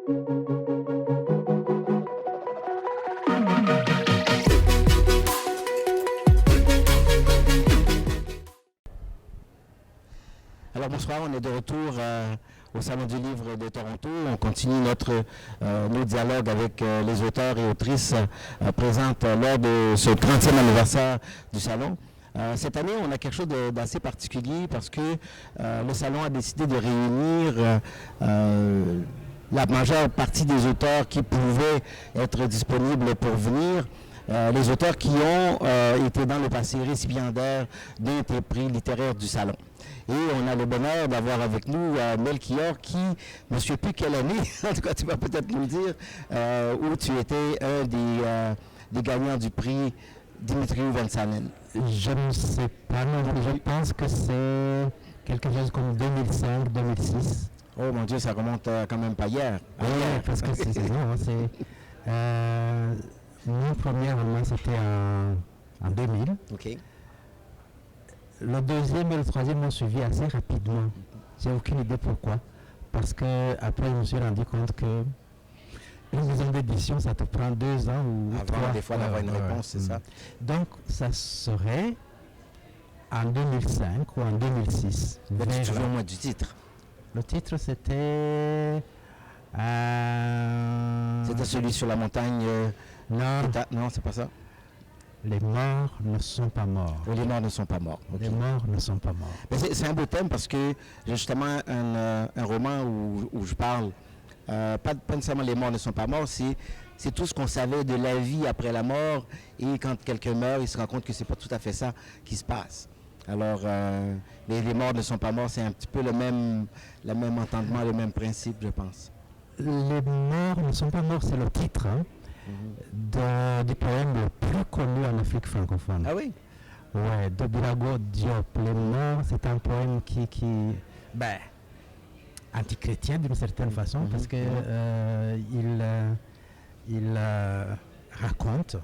Alors bonsoir, on est de retour au Salon du Livre de Toronto. On continue nos dialogues avec les auteurs et autrices présentes lors de ce 30e anniversaire du Salon. Cette année, on a quelque chose d'assez particulier parce que le Salon a décidé de réunir la majeure partie des auteurs qui pouvaient être disponibles pour venir. Les auteurs qui ont été dans le passé récipiendaires d'un des prix littéraires du Salon. Et on a le bonheur d'avoir avec nous Melchior qui, je ne sais plus quelle année, en tout cas tu vas peut-être nous le dire, où tu étais un des gagnants du prix Dimitriu Vânsanen. Je ne sais pas, non, je pense que c'est quelque chose comme 2005-2006. Oh mon Dieu, ça remonte quand même pas hier. Ah oui, parce que c'est mon premier roman, c'était en 2000. OK. Le deuxième et le troisième m'ont suivi assez rapidement. J'ai aucune idée pourquoi. Parce que après, je me suis rendu compte que une maison d'édition, ça te prend 2 ans ou Avant, 3 des fois, d'avoir une réponse, c'est ça. Donc, ça serait en 2005 ou en 2006. Mais tu te souviens au moins du titre? Le titre, c'était... C'était celui sur la montagne... Non, c'est pas ça? Les morts ne sont pas morts. Oui, les morts ne sont pas morts. Okay. Les morts ne sont pas morts. C'est un beau thème parce que j'ai justement un roman où je parle, pas nécessairement les morts ne sont pas morts, c'est tout ce qu'on savait de la vie après la mort, et quand quelqu'un meurt, il se rend compte que c'est pas tout à fait ça qui se passe. Alors, les morts ne sont pas morts, c'est un petit peu le même entendement, le même principe, je pense. Les morts ne sont pas morts, c'est le titre, hein, du poème le plus connu en Afrique francophone. Ah oui? Ouais, de Birago Diop. Les morts, c'est un poème qui antichrétien d'une certaine façon, parce que il raconte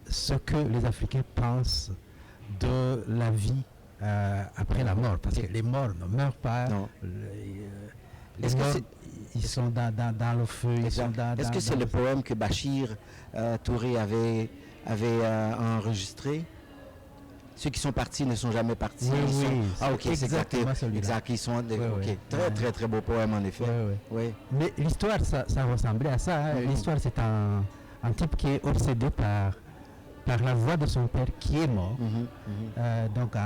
ce que les Africains pensent de la vie après la mort, parce que les morts ne meurent pas. Les morts, ils sont dans le feu. Est-ce que c'est le poème que Bachir Touré avait enregistré? Ceux qui sont partis ne sont jamais partis. Oui, ok, c'est exactement celui-là. Exact, ils sont... Très, très, très beau poème, en effet. Oui. Mais l'histoire, ça ressemblait à ça. Hein. Oui. L'histoire, c'est un type qui est obsédé par la voix de son père qui est mort. Donc,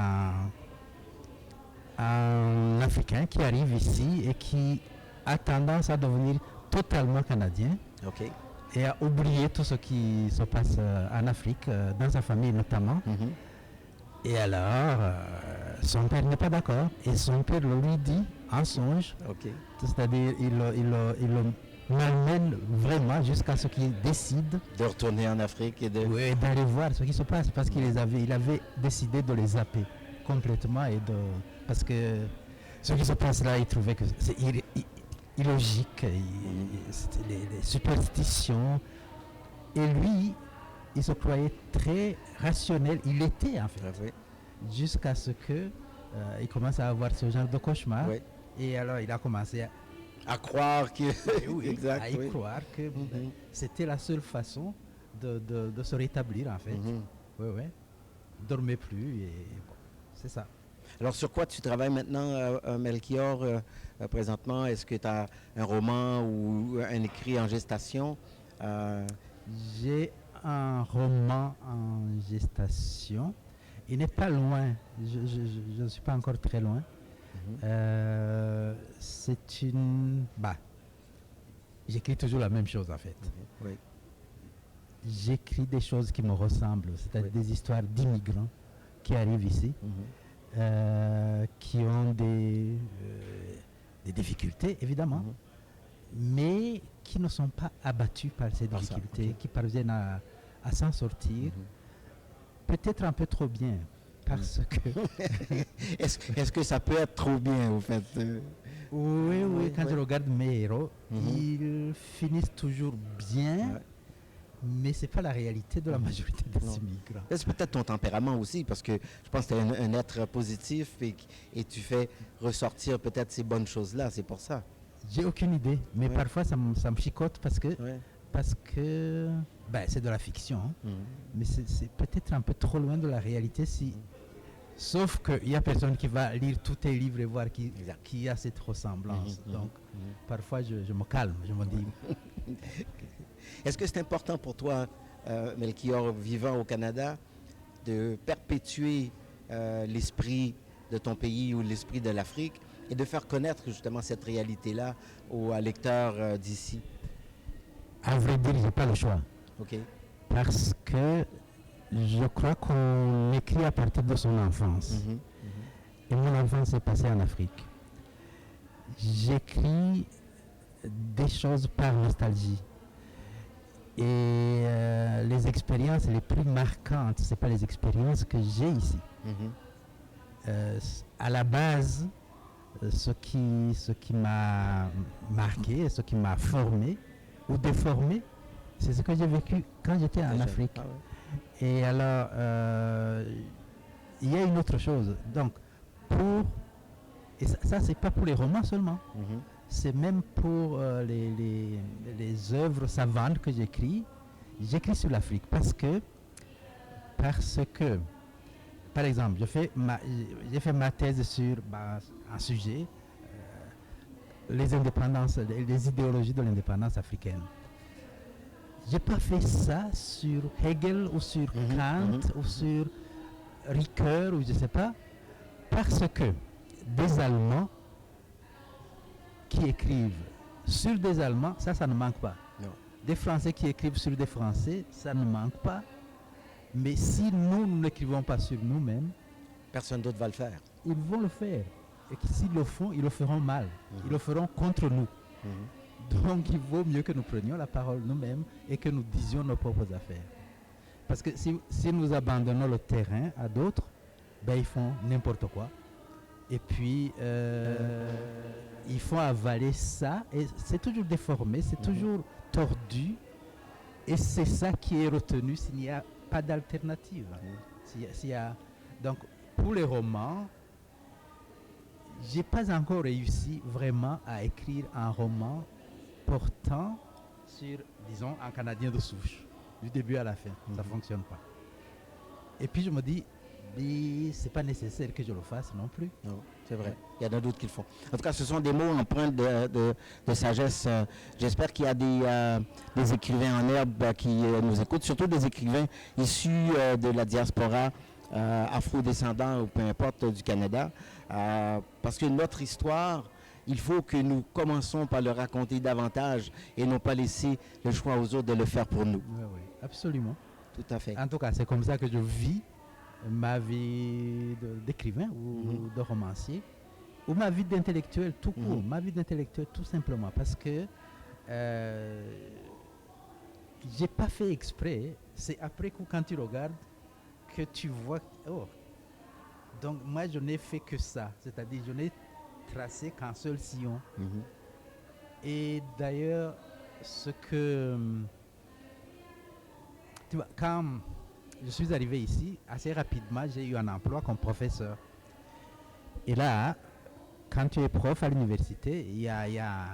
un Africain qui arrive ici et qui a tendance à devenir totalement canadien. Okay. Et à oublier tout ce qui se passe en Afrique, dans sa famille notamment. Et alors, son père n'est pas d'accord, et son père le lui dit en songe. C'est-à-dire, il le malmène vraiment jusqu'à ce qu'il décide de retourner en Afrique et d'aller voir ce qui se passe, parce qu'il avait décidé de les zapper complètement, parce que ce qui se passe là, il trouvait que c'est illogique, c'était les superstitions, et lui, il se croyait très rationnel, il était en fait, jusqu'à ce que il commence à avoir ce genre de cauchemar, et alors il a commencé à croire que croire que c'était la seule façon de se rétablir en fait. Dormait plus, et bon, c'est ça. Alors sur quoi tu travailles maintenant, Melchior, présentement? Est-ce que tu as un roman ou un écrit en gestation? J'ai un roman en gestation. Il n'est pas loin. Je ne suis pas encore très loin. C'est une... j'écris toujours la même chose en fait. J'écris des choses qui me ressemblent, c'est-à-dire des histoires d'immigrants qui arrivent ici, qui ont des difficultés évidemment, mais qui ne sont pas abattus par ces difficultés, qui parviennent à s'en sortir, peut-être un peu trop bien, parce que... Est-ce que ça peut être trop bien, au fait? Oui, quand je regarde mes héros, ils finissent toujours bien, mais ce n'est pas la réalité de la majorité des immigrants. C'est peut-être ton tempérament aussi, parce que je pense que tu es un être positif et tu fais ressortir peut-être ces bonnes choses-là, c'est pour ça. J'ai aucune idée, mais Ouais. parfois ça me chicote Ouais. parce que c'est de la fiction, hein. Mhm. Mais c'est peut-être un peu trop loin de la réalité sauf qu'il n'y a personne qui va lire tous tes livres et voir Exact. qui a cette ressemblance. Mhm, Donc mhm. parfois je me calme, je me dis Est-ce que c'est important pour toi, Melchior, vivant au Canada, de perpétuer l'esprit de ton pays ou l'esprit de l'Afrique et de faire connaître justement cette réalité-là aux lecteurs d'ici? à vrai dire, j'ai pas le choix. OK? Parce que je crois qu'on écrit à partir de son enfance. Mhm, Et mon enfance s'est passée en Afrique. J'écris des choses par nostalgie. Et les expériences les plus marquantes, ce pas les expériences que j'ai ici. mhm. À la base, ce qui m'a marqué, ce qui m'a formé ou déformé, c'est ce que j'ai vécu quand j'étais en Déjà. Afrique. Ah ouais. Et alors, il y a une autre chose. Donc, et ça c'est pas pour les romans seulement, Mhm, c'est même pour les œuvres savantes que j'écris. J'écris sur l'Afrique parce que, par exemple, j'ai fait ma thèse sur un sujet, les indépendances, les idéologies de l'indépendance africaine. J'ai pas fait ça sur Hegel ou sur Mhm, Kant mhm. ou sur Ricoeur ou je sais pas, parce que des Allemands qui écrivent sur des Allemands, ça ne manque pas. Non. Des Français qui écrivent sur des Français, ça ne manque pas. Mais si nous n'écrivons pas sur nous-mêmes, Personne d'autre va le faire. ils vont le faire. Et que s'ils le font, ils le feront mal. Ils le feront contre nous. Mhm. Donc il vaut mieux que nous prenions la parole nous-mêmes et que nous disions nos propres affaires. Parce que si nous abandonnons le terrain à d'autres, ils font n'importe quoi. Et puis, ils font avaler ça. Et c'est toujours déformé, c'est toujours tordu. Et c'est ça qui est retenu s'il n'y a pas d'alternative. Donc, pour les romans, j'ai pas encore réussi vraiment à écrire un roman portant sur, disons, un Canadien de souche, du début à la fin. Ça fonctionne pas. Et puis je me dis, c'est pas nécessaire que je le fasse non plus. Non, c'est vrai. Il y en a d'autres qui le font. En tout cas, ce sont des mots empreints de sagesse. J'espère qu'il y a des écrivains en herbe qui nous écoutent, surtout des écrivains issus de la diaspora afro-descendants ou peu importe du Canada. Parce que notre histoire, il faut que nous commençons par le raconter davantage et non pas laisser le choix aux autres de le faire pour nous. Oui, absolument. Tout à fait. En tout cas, c'est comme ça que je vis ma vie d'écrivain ou de romancier, ou ma vie d'intellectuel tout court, ma vie d'intellectuel tout simplement, parce que j'ai pas fait exprès, c'est après coup quand tu regardes que tu vois, donc moi je n'ai fait que ça, c'est-à-dire je n'ai tracé qu'un seul sillon. Mhm. Et d'ailleurs, ce que tu vois, quand je suis arrivé ici, assez rapidement, j'ai eu un emploi comme professeur. Et là, quand tu es prof à l'université, il y a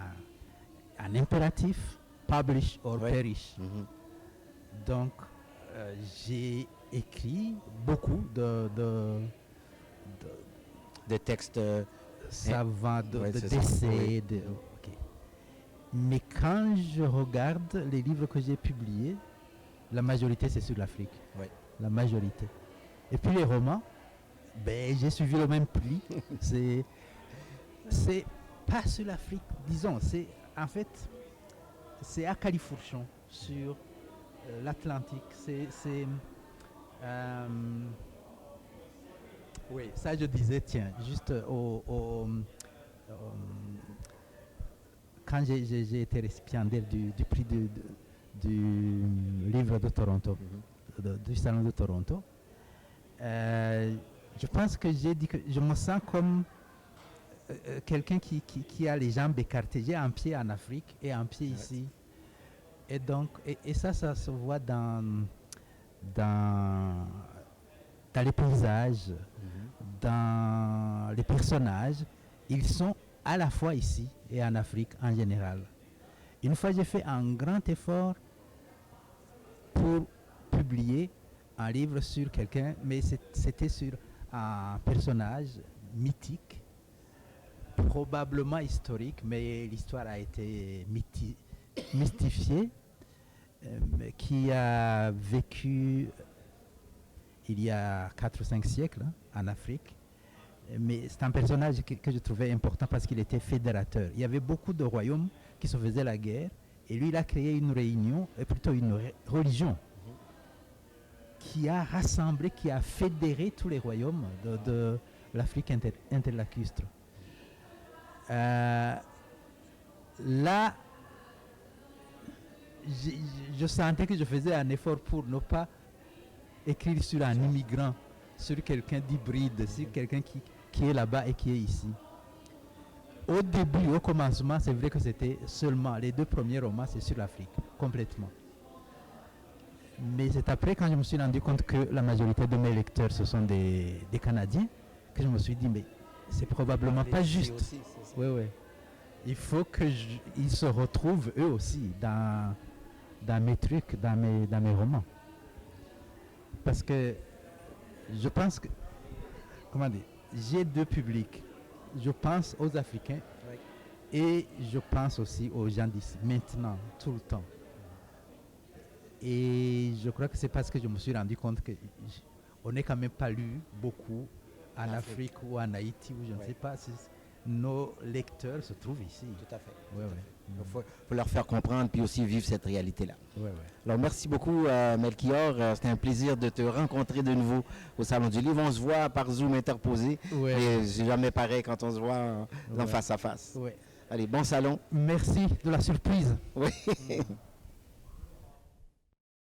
un impératif, publish or perish. Mhm. Donc, j'ai écrit beaucoup Des textes. savants, Ouais, c'est ça. d'essais. Oui. Ok. Mais quand je regarde les livres que j'ai publiés, la majorité c'est sur l'Afrique. Oui. La majorité. Et puis les romans, j'ai suivi le même pli. c'est pas sur l'Afrique, disons. En fait, c'est à Califourchon, sur l'Atlantique. Oui, ça je disais, tiens, juste quand j'ai été récipiendaire du prix du livre de Toronto, du salon de Toronto, je pense que j'ai dit que je me sens comme quelqu'un qui a les jambes écartées. J'ai un pied en Afrique et un pied ici. Et donc, et ça se voit dans les paysages, dans les personnages. Ils sont à la fois ici et en Afrique en général. Une fois, j'ai fait un grand effort pour publier un livre sur quelqu'un, mais c'était sur un personnage mythique, probablement historique, mais l'histoire a été mystifiée, qui a vécu il y a 4 ou 5 siècles en Afrique. Mais c'est un personnage que je trouvais important parce qu'il était fédérateur. Il y avait beaucoup de royaumes qui se faisaient la guerre et lui il a créé une réunion, plutôt une religion qui a rassemblé, qui a fédéré tous les royaumes de l'Afrique interlacustre. Là, je sentais que je faisais un effort pour ne pas écrire sur un immigrant, sur quelqu'un d'hybride, sur quelqu'un qui est là-bas et qui est ici. Au début, au commencement, c'est vrai que c'était seulement les 2 premiers romans, c'est sur l'Afrique, complètement. Mais c'est après, quand je me suis rendu compte que la majorité de mes lecteurs, ce sont des Canadiens, que je me suis dit, mais c'est probablement pas juste. Aussi, Oui, oui. Il faut qu'ils se retrouvent eux aussi dans mes trucs, dans mes romans. Parce que je pense que, comment dire, j'ai 2 publics. Je pense aux Africains et je pense aussi aux gens d'ici, maintenant, tout le temps. Et je crois que c'est parce que je me suis rendu compte qu'on n'est quand même pas lu beaucoup en Afrique ou en Haïti, ou je ne sais pas si nos lecteurs se trouvent ici. Tout à fait. Ouais, ouais. Il faut leur faire comprendre puis aussi vivre cette réalité-là. Ouais, ouais. Alors, merci beaucoup, Melchior. C'était un plaisir de te rencontrer de nouveau au Salon du Livre. On se voit par Zoom interposé. Ouais. Mais c'est jamais pareil quand on se voit en Ouais. face à face. Ouais. Allez, bon salon. Merci de la surprise. Oui.